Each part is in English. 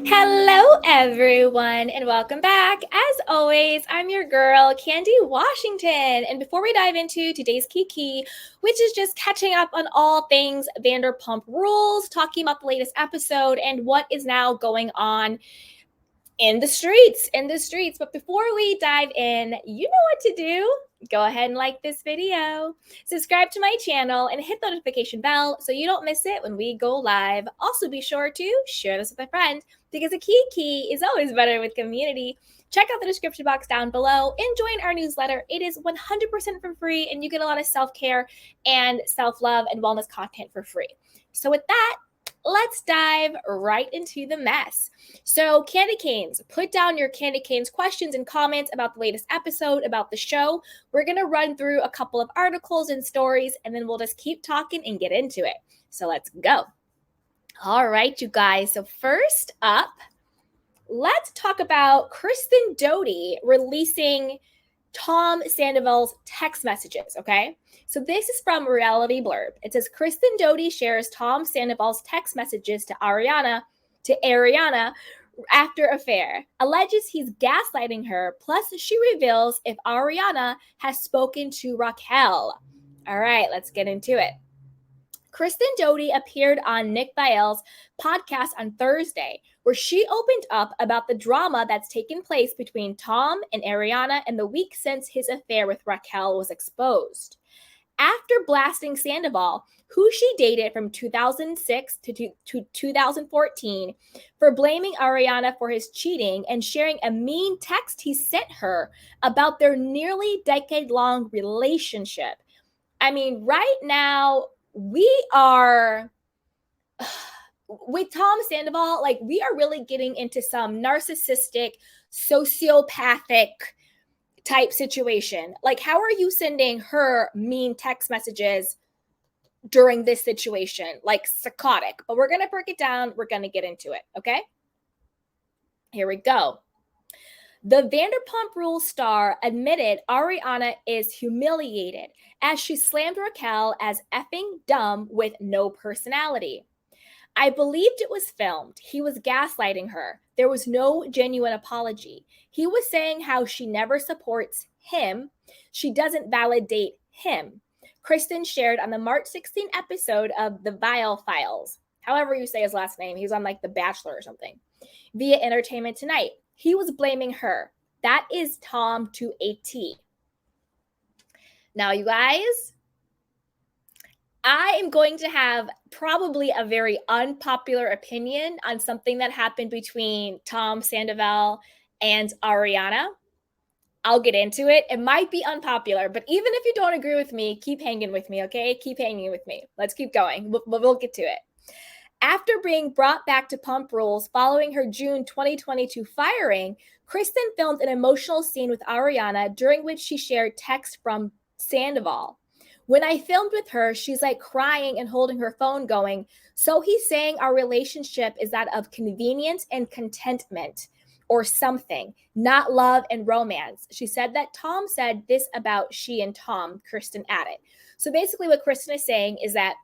Hello, everyone, and welcome back. As always, I'm your girl, Candy Washington. And before we dive into today's Kiki, which is just catching up on all things Vanderpump Rules, talking about the latest episode and what is now going on in the streets. But before we dive in, you know what to do. Go ahead and like this video, subscribe to my channel, and hit the notification bell so you don't miss it when we go live. Also, be sure to share this with a friend because a kiki is always better with community. Check out the description box down below and join our newsletter. It is 100% for free, and you get a lot of self-care and self-love and wellness content for free. So with that, let's dive right into the mess. So Candy Canes, put down your Candy Canes questions and comments about the latest episode, about the show. We're going to run through a couple of articles and stories, and then we'll just keep talking and get into it. So let's go. All right, you guys. So first up, let's talk about Kristen Doute releasing Tom Sandoval's text messages, okay? So this is from Reality Blurb. It says, Kristen Doute shares Tom Sandoval's text messages to Ariana after affair, alleges he's gaslighting her, plus she reveals if Ariana has spoken to Raquel. All right, let's get into it. Kristen Doute appeared on Nick Viall's podcast on Thursday, where she opened up about the drama that's taken place between Tom and Ariana in the week since his affair with Raquel was exposed. After blasting Sandoval, who she dated from 2006 to 2014, for blaming Ariana for his cheating and sharing a mean text he sent her about their nearly decade-long relationship. I mean, right now, we are, with Tom Sandoval, like, we are really getting into some narcissistic, sociopathic type situation. Like, how are you sending her mean text messages during this situation? Like, psychotic. But we're going to break it down. We're going to get into it, okay? Here we go. The Vanderpump Rules star admitted Ariana is humiliated as she slammed Raquel as effing dumb with no personality. I believed it was filmed. He was gaslighting her. There was no genuine apology. He was saying how she never supports him. She doesn't validate him. Kristen shared on the March 16 episode of The Viall Files, however you say his last name. He's on like The Bachelor or something, via Entertainment Tonight. He was blaming her. That is Tom to a T. Now, you guys, I am going to have probably a very unpopular opinion on something that happened between Tom Sandoval and Ariana. I'll get into it. It might be unpopular, but even if you don't agree with me, keep hanging with me, okay? Keep hanging with me. Let's keep going. We'll get to it. After being brought back to Pump Rules following her June 2022 firing, Kristen filmed an emotional scene with Ariana during which she shared text from Sandoval. When I filmed with her, she's like crying and holding her phone going, so he's saying our relationship is that of convenience and contentment or something, not love and romance. She said that Tom said this about she and Tom, Kristen added. So basically what Kristen is saying is that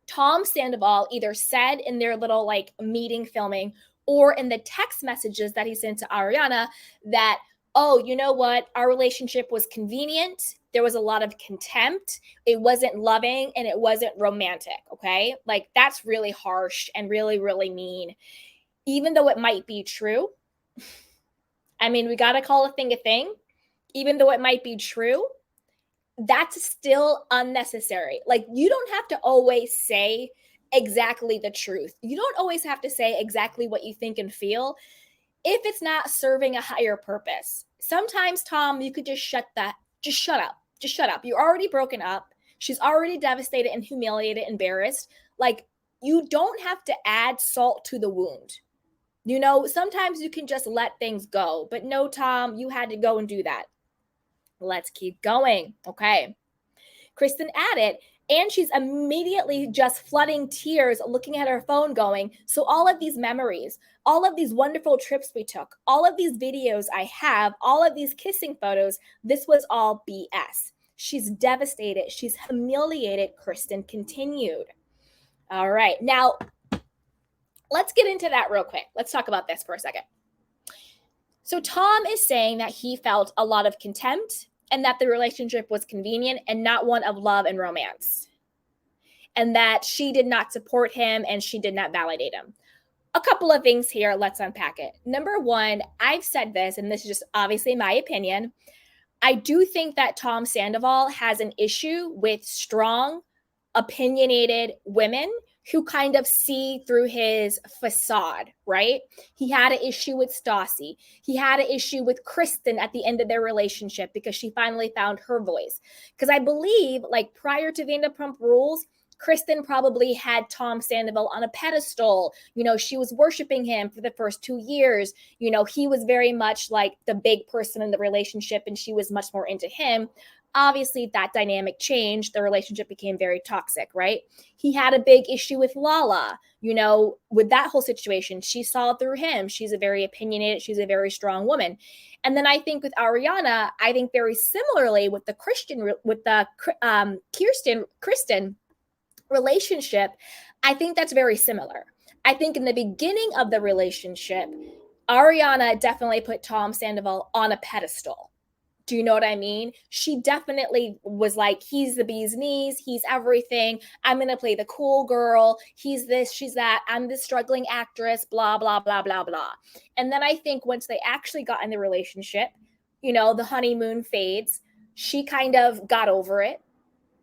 Tom Sandoval either said in their little like meeting filming or in the text messages that he sent to Ariana that, oh, you know what? Our relationship was convenient. There was a lot of contempt. It wasn't loving and it wasn't romantic. Okay. Like that's really harsh and really, really mean, even though it might be true. I mean, we got to call a thing, even though it might be true. That's still unnecessary. Like, you don't have to always say exactly the truth. You don't always have to say exactly what you think and feel if it's not serving a higher purpose. Sometimes, Tom, you could just shut up. Just shut up. You're already broken up. She's already devastated and humiliated, embarrassed. Like, you don't have to add salt to the wound. You know, sometimes you can just let things go. But no, Tom, you had to go and do that. Let's keep going. Okay. Kristen added, and she's immediately just flooding tears looking at her phone going, so all of these memories, all of these wonderful trips we took, all of these videos I have, all of these kissing photos, this was all BS. She's devastated. She's humiliated, Kristen continued. All right. Now, let's get into that real quick. Let's talk about this for a second. So Tom is saying that he felt a lot of contempt and that the relationship was convenient and not one of love and romance. And that she did not support him and she did not validate him. A couple of things here. Let's unpack it. Number one, I've said this, and this is just obviously my opinion. I do think that Tom Sandoval has an issue with strong, opinionated women who kind of see through his facade, right? He had an issue with Stassi. He had an issue with Kristen at the end of their relationship because she finally found her voice. Because I believe, like prior to Vanderpump Rules, Kristen probably had Tom Sandoval on a pedestal. You know, she was worshiping him for the first 2 years. You know, he was very much like the big person in the relationship and she was much more into him. Obviously, that dynamic changed. The relationship became very toxic, right? He had a big issue with Lala, you know, with that whole situation. She saw through him. She's a very opinionated, she's a very strong woman. And then I think with Ariana, I think very similarly with the Kristen relationship, I think that's very similar. I think in the beginning of the relationship, Ariana definitely put Tom Sandoval on a pedestal. Do you know what I mean? She definitely was like, he's the bee's knees. He's everything. I'm going to play the cool girl. He's this, she's that. I'm the struggling actress, blah, blah, blah, blah, blah. And then I think once they actually got in the relationship, you know, the honeymoon fades. She kind of got over it,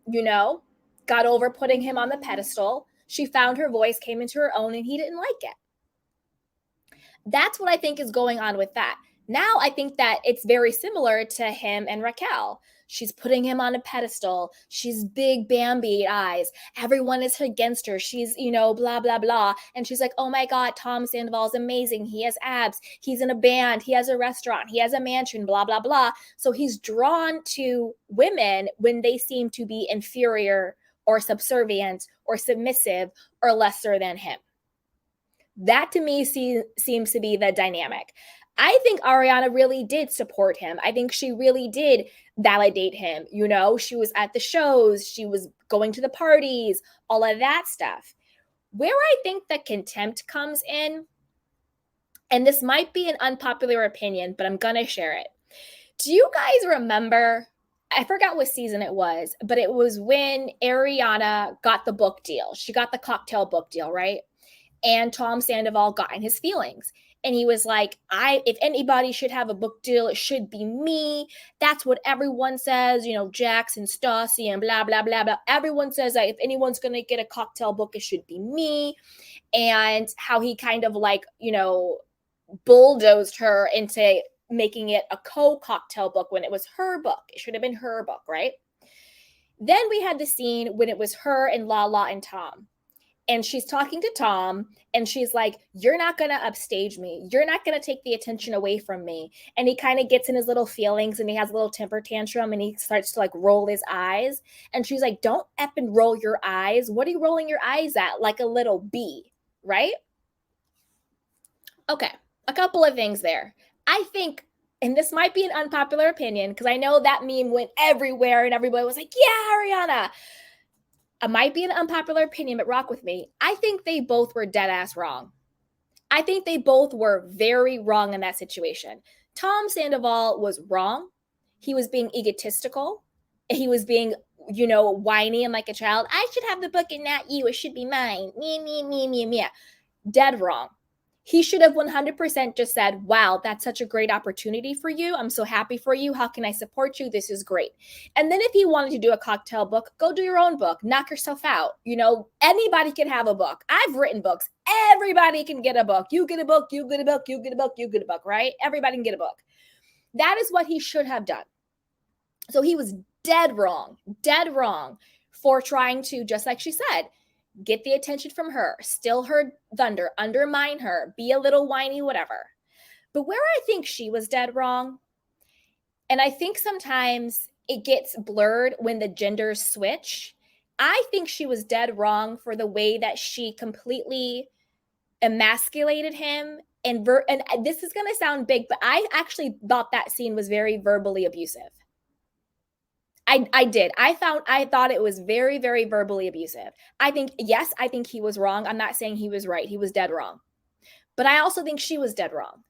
you know, got over putting him on the pedestal. She found her voice, came into her own, and he didn't like it. That's what I think is going on with that. Now I think that it's very similar to him and Raquel. She's putting him on a pedestal. She's big Bambi eyes. Everyone is against her. She's, you know, blah, blah, blah. And she's like, oh my God, Tom Sandoval is amazing. He has abs. He's in a band. He has a restaurant. He has a mansion, blah, blah, blah. So he's drawn to women when they seem to be inferior or subservient or submissive or lesser than him. That to me seems to be the dynamic. I think Ariana really did support him. I think she really did validate him. You know, she was at the shows, she was going to the parties, all of that stuff. Where I think the contempt comes in, and this might be an unpopular opinion, but I'm going to share it. Do you guys remember? I forgot what season it was, but it was when Ariana got the book deal. She got the cocktail book deal, right? And Tom Sandoval got in his feelings. And he was like, if anybody should have a book deal, it should be me. That's what everyone says, you know, Jax and Stassi and blah, blah, blah, blah. Everyone says that if anyone's going to get a cocktail book, it should be me. And how he kind of like, you know, bulldozed her into making it a co-cocktail book when it was her book. It should have been her book, right? Then we had the scene when it was her and Lala and Tom. And she's talking to Tom and she's like, you're not going to upstage me. You're not going to take the attention away from me. And he kind of gets in his little feelings and he has a little temper tantrum and he starts to like roll his eyes. And she's like, don't effing roll your eyes. What are you rolling your eyes at? Like a little bee, right? Okay, a couple of things there. I think, and this might be an unpopular opinion because I know that meme went everywhere and everybody was like, yeah, Ariana. It might be an unpopular opinion, but rock with me. I think they both were dead ass wrong. I think they both were very wrong in that situation. Tom Sandoval was wrong. He was being egotistical. He was being, you know, whiny and like a child. I should have the book and not you. It should be mine. Me, me, me, me, me. Dead wrong. He should have 100% just said, wow, that's such a great opportunity for you. I'm so happy for you. How can I support you? This is great. And then if he wanted to do a cocktail book, go do your own book. Knock yourself out. You know, anybody can have a book. I've written books. Everybody can get a book. You get a book, you get a book, you get a book, you get a book, right? Everybody can get a book. That is what he should have done. So he was dead wrong for trying to, just like she said, get the attention from her, steal her thunder, undermine her, be a little whiny, whatever. But where I think she was dead wrong, and I think sometimes it gets blurred when the genders switch, I think she was dead wrong for the way that she completely emasculated him. And this is going to sound big, but I actually thought that scene was very verbally abusive. I did. I thought it was very, very verbally abusive. I think, yes, I think he was wrong. I'm not saying he was right. He was dead wrong. But I also think she was dead wrong.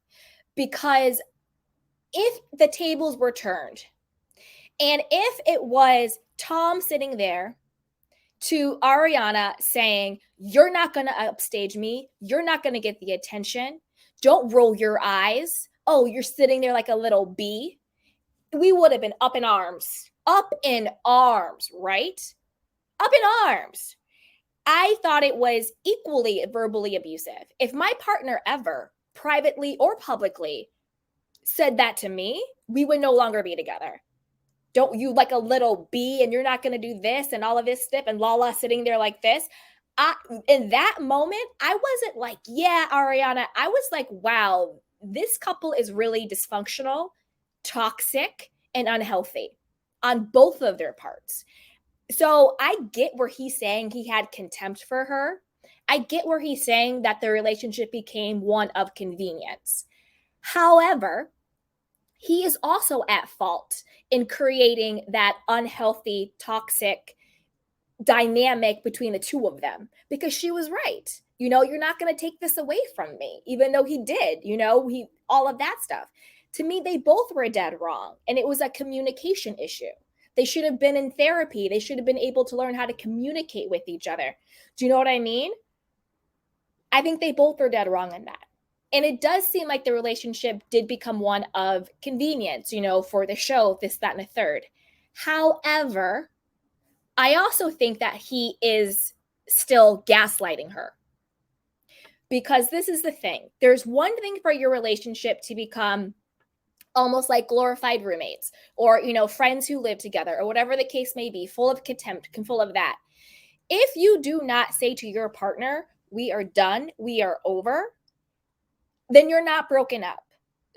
Because if the tables were turned, and if it was Tom sitting there to Ariana saying, "You're not going to upstage me. You're not going to get the attention. Don't roll your eyes. Oh, you're sitting there like a little bee." We would have been up in arms. Up in arms, right? Up in arms. I thought it was equally verbally abusive. If my partner ever, privately or publicly, said that to me, we would no longer be together. Don't you like a little bee and you're not going to do this and all of this stuff, and Lala sitting there like this. In that moment, I wasn't like, yeah, Ariana. I was like, wow, this couple is really dysfunctional, toxic, and unhealthy on both of their parts. So I get where he's saying he had contempt for her. I get where he's saying that the relationship became one of convenience. However, he is also at fault in creating that unhealthy, toxic dynamic between the two of them, because she was right. You're not going to take this away from me, even though he did, all of that stuff. To me, they both were dead wrong. And it was a communication issue. They should have been in therapy. They should have been able to learn how to communicate with each other. Do you know what I mean? I think they both are dead wrong in that. And it does seem like the relationship did become one of convenience, for the show, this, that, and a third. However, I also think that he is still gaslighting her. Because this is the thing. There's one thing for your relationship to become almost like glorified roommates, or, friends who live together, or whatever the case may be, full of contempt, full of that. If you do not say to your partner, "We are done, we are over," then you're not broken up.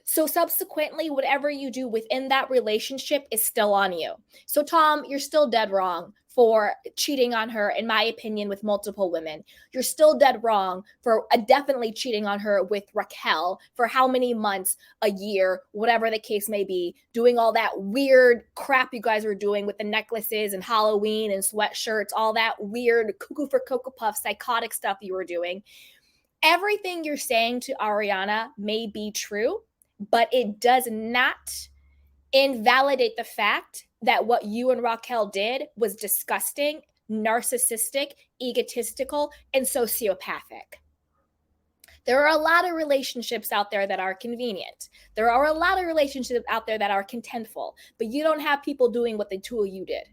So subsequently, whatever you do within that relationship is still on you. So Tom, you're still dead wrong for cheating on her, in my opinion, with multiple women. You're still dead wrong for definitely cheating on her with Raquel for how many months, a year, whatever the case may be, doing all that weird crap you guys were doing with the necklaces and Halloween and sweatshirts, all that weird cuckoo for Cocoa Puff psychotic stuff you were doing. Everything you're saying to Ariana may be true, but it does not invalidate the fact that what you and Raquel did was disgusting, narcissistic, egotistical, and sociopathic. There are a lot of relationships out there that are convenient. There are a lot of relationships out there that are contentful, but you don't have people doing what the two of you did.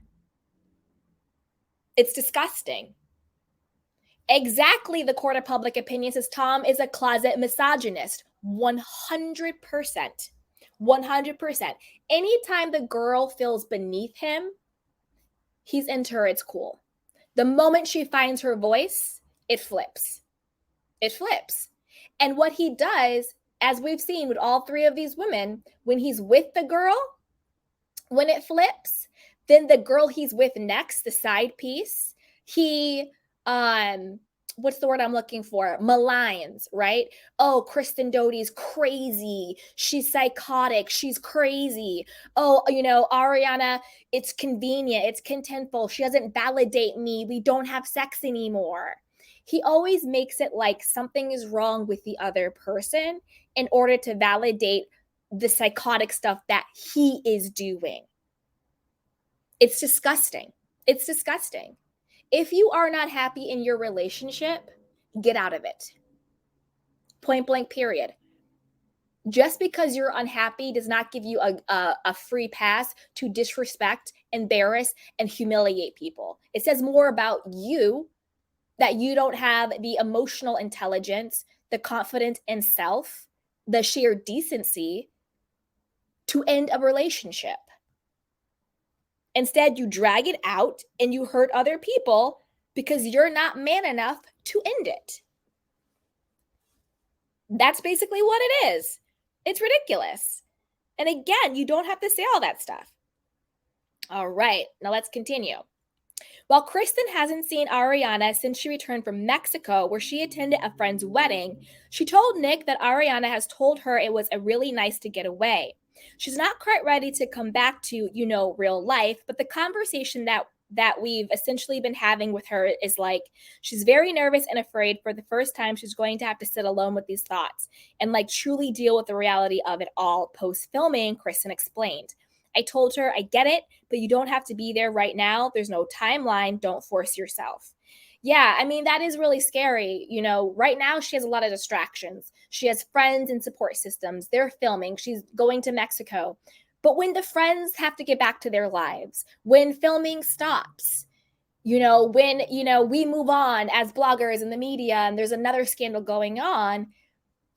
It's disgusting. Exactly, the court of public opinion says Tom is a closet misogynist. 100%. 100%. Anytime the girl feels beneath him, he's into her. It's cool. The moment she finds her voice, it flips. It flips. And what he does, as we've seen with all three of these women, when he's with the girl, when it flips, then the girl he's with next, the side piece, he what's the word I'm looking for? Maligns, right? Oh, Kristen Doute's crazy. She's psychotic. She's crazy. Oh, Ariana, it's convenient. It's contentful. She doesn't validate me. We don't have sex anymore. He always makes it like something is wrong with the other person in order to validate the psychotic stuff that he is doing. It's disgusting. It's disgusting. If you are not happy in your relationship, get out of it. Point blank, period. Just because you're unhappy does not give you a free pass to disrespect, embarrass, and humiliate people. It says more about you that you don't have the emotional intelligence, the confidence in self, the sheer decency to end a relationship. Instead, you drag it out and you hurt other people because you're not man enough to end it. That's basically what it is. It's ridiculous. And again, you don't have to say all that stuff. All right, now let's continue. While Kristen hasn't seen Ariana since she returned from Mexico, where she attended a friend's wedding, she told Nick that Ariana has told her it was really nice to get away. She's not quite ready to come back to, real life, but the conversation that we've essentially been having with her is like she's very nervous and afraid for the first time she's going to have to sit alone with these thoughts and like truly deal with the reality of it all post filming, Kristen explained. I told her, I get it, but you don't have to be there right now. There's no timeline. Don't force yourself. Yeah, I mean, that is really scary. Right now she has a lot of distractions. She has friends and support systems. They're filming. She's going to Mexico. But when the friends have to get back to their lives, when filming stops, when, we move on as bloggers in the media and there's another scandal going on,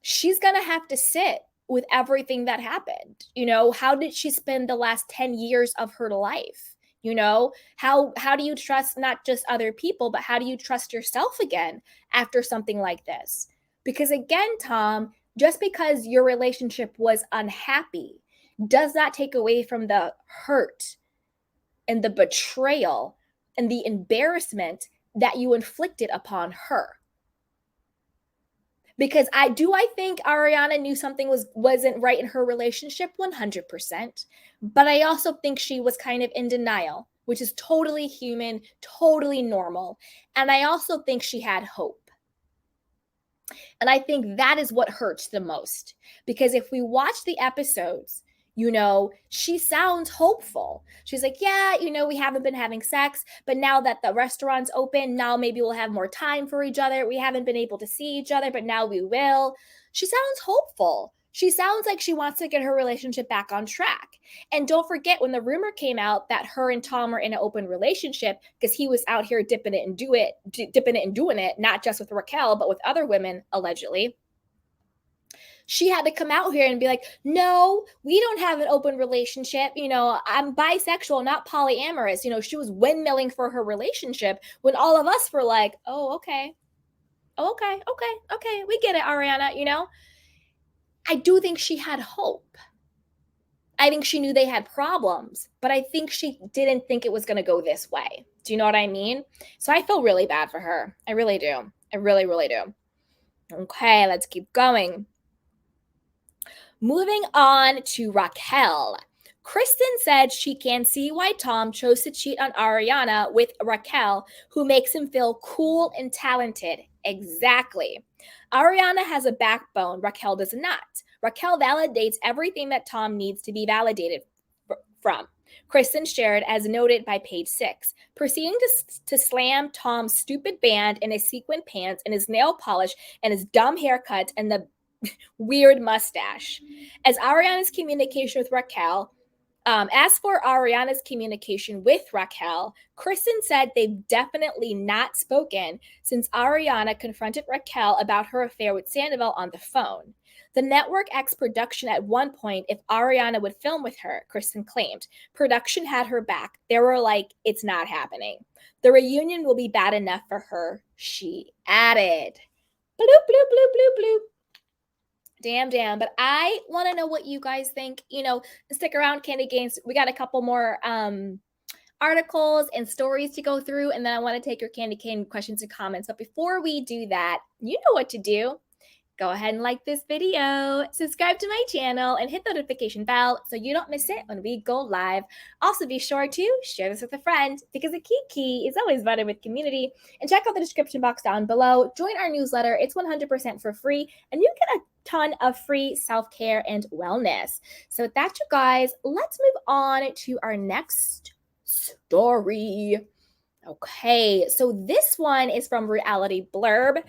she's going to have to sit with everything that happened. How did she spend the last 10 years of her life? How do you trust not just other people, but how do you trust yourself again after something like this? Because again, Tom, just because your relationship was unhappy does not take away from the hurt and the betrayal and the embarrassment that you inflicted upon her. Because I think Ariana knew something wasn't right in her relationship 100%, but I also think she was kind of in denial, which is totally human, totally normal. And I also think she had hope. And I think that is what hurts the most, because if we watch the episodes, she sounds hopeful. She's like, yeah, we haven't been having sex, but now that the restaurant's open, now maybe we'll have more time for each other. We haven't been able to see each other, but now we will. She sounds hopeful. She sounds like she wants to get her relationship back on track. And don't forget, when the rumor came out that her and Tom were in an open relationship, because he was out here dipping it and doing it, not just with Raquel, but with other women, allegedly. She had to come out here and be like, no, we don't have an open relationship. I'm bisexual, not polyamorous. She was windmilling for her relationship when all of us were like, oh, okay. Okay. We get it, Ariana, I do think she had hope. I think she knew they had problems, but I think she didn't think it was going to go this way. Do you know what I mean? So I feel really bad for her. I really do. I really, really do. Okay, let's keep going. Moving on to Raquel. Kristen said she can see why Tom chose to cheat on Ariana with Raquel, who makes him feel cool and talented. Exactly. Ariana has a backbone, Raquel does not. Raquel validates everything that Tom needs to be validated from. Kristen shared, as noted by page 6, proceeding to slam Tom's stupid band and his sequin pants and his nail polish and his dumb haircut and the weird mustache. As for Ariana's communication with Raquel, Kristen said they've definitely not spoken since Ariana confronted Raquel about her affair with Sandoval on the phone. The network asked production at one point if Ariana would film with her, Kristen claimed. Production had her back. They were like, it's not happening. The reunion will be bad enough for her, she added. Bloop, bloop, bloop, bloop, bloop. Damn. But I want to know what you guys think. Stick around, Candy Games. We got a couple more articles and stories to go through, and then I want to take your Candy Cane questions and comments. But before we do that, you know what to do. Go ahead and like this video, subscribe to my channel, and hit the notification bell so you don't miss it when we go live. Also, be sure to share this with a friend, because a key is always better with community. And check out the description box down below. Join our newsletter. It's 100% for free, and you get a ton of free self-care and wellness. So with that, you guys, let's move on to our next story. Okay, so this one is from Reality Blurb.